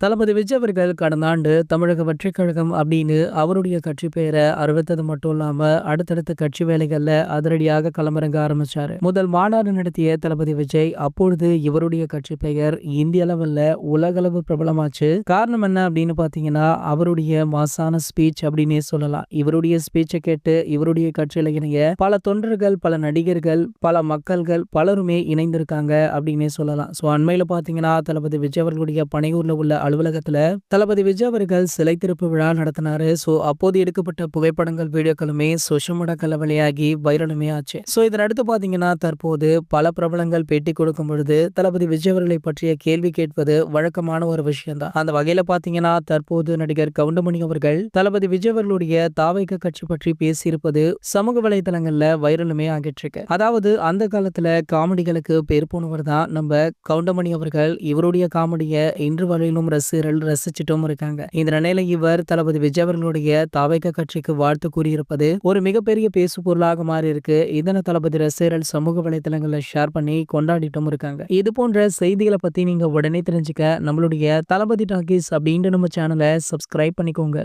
தளபதி விஜய் அவர்கள் கடந்த ஆண்டு தமிழக வெற்றிக் கழகம் அப்படின்னு அவருடைய கட்சி பெயரை அறிவித்தது மட்டும் இல்லாம அடுத்தடுத்த கட்சி வேலைகள்ல அதிரடியாக களமிறங்க ஆரம்பிச்சாரு. முதல் மாநாடு நடத்திய தளபதி விஜய் அப்பொழுது இவருடைய கட்சி பெயர் இந்திய அளவில் உலகளவு பிரபலமாச்சு. காரணம் என்ன அப்படின்னு பாத்தீங்கன்னா அவருடைய மாசான ஸ்பீச் அப்படின்னே சொல்லலாம். இவருடைய ஸ்பீச்சை கேட்டு இவருடைய கட்சியில இணைய பல தொண்டர்கள், பல நடிகர்கள், பல மக்கள்கள் பலருமே இணைந்திருக்காங்க அப்படின்னே சொல்லலாம். ஸோ அண்மையில பாத்தீங்கன்னா தளபதி விஜய் அவர்களுடைய பனையூர்ல உள்ள அலுவலகத்துல தளபதி விஜய் அவர்கள் சிலை திறப்பு விழா நடத்தினாரு. சோ அப்போது எடுக்கப்பட்ட புகைப்படங்கள், வீடியோக்களுமே சோஷியல் மீடியாக்கள் வெளியாகி வைரலுமே ஆச்சு. சோ இதனடுத்து பாத்தீங்கன்னா தற்போது பல பிரபலங்கள் பேட்டி கொடுக்கும் பொழுது தளபதி விஜய் அவர்களை பற்றிய கேள்வி கேட்பது வழக்கமான ஒரு விஷயம் தான். அந்த வகையில பாத்தீங்கன்னா தற்போது நடிகர் கவுண்டமணி அவர்கள் தளபதி விஜய் அவர்களுடைய தாவைக்க கட்சி பற்றி பேசியிருப்பது சமூக வலைதளங்கள்ல வைரலுமே ஆகிட்டு இருக்கு. அதாவது அந்த காலத்துல காமெடிகளுக்கு பேர் போனவர் தான் நம்ம கவுண்டமணி அவர்கள். இவருடைய காமெடியை இன்று வரையிலும் ரசிகர்கள் ரசிச்சிட்டும் இருக்காங்க. இந்த நிலையில இவர் தளபதி விஜய் அவர்களுடைய தாவைக்க கட்சிக்கு வாழ்த்து கூறியிருப்பது ஒரு மிகப்பெரிய பேசு பொருளாக மாறி இருக்கு. இதனை தளபதி ரசிகர்கள் சமூக வலைதளங்கள்ல ஷேர் பண்ணி கொண்டாடிட்டும் இருக்காங்க. இது போன்ற செய்திகளை பத்தி நீங்க உடனே தெரிஞ்சுக்க நம்மளுடைய தளபதி டாக்கீஸ் அப்படின்ற நம்ம சேனலை சப்ஸ்கிரைப் பண்ணிக்கோங்க.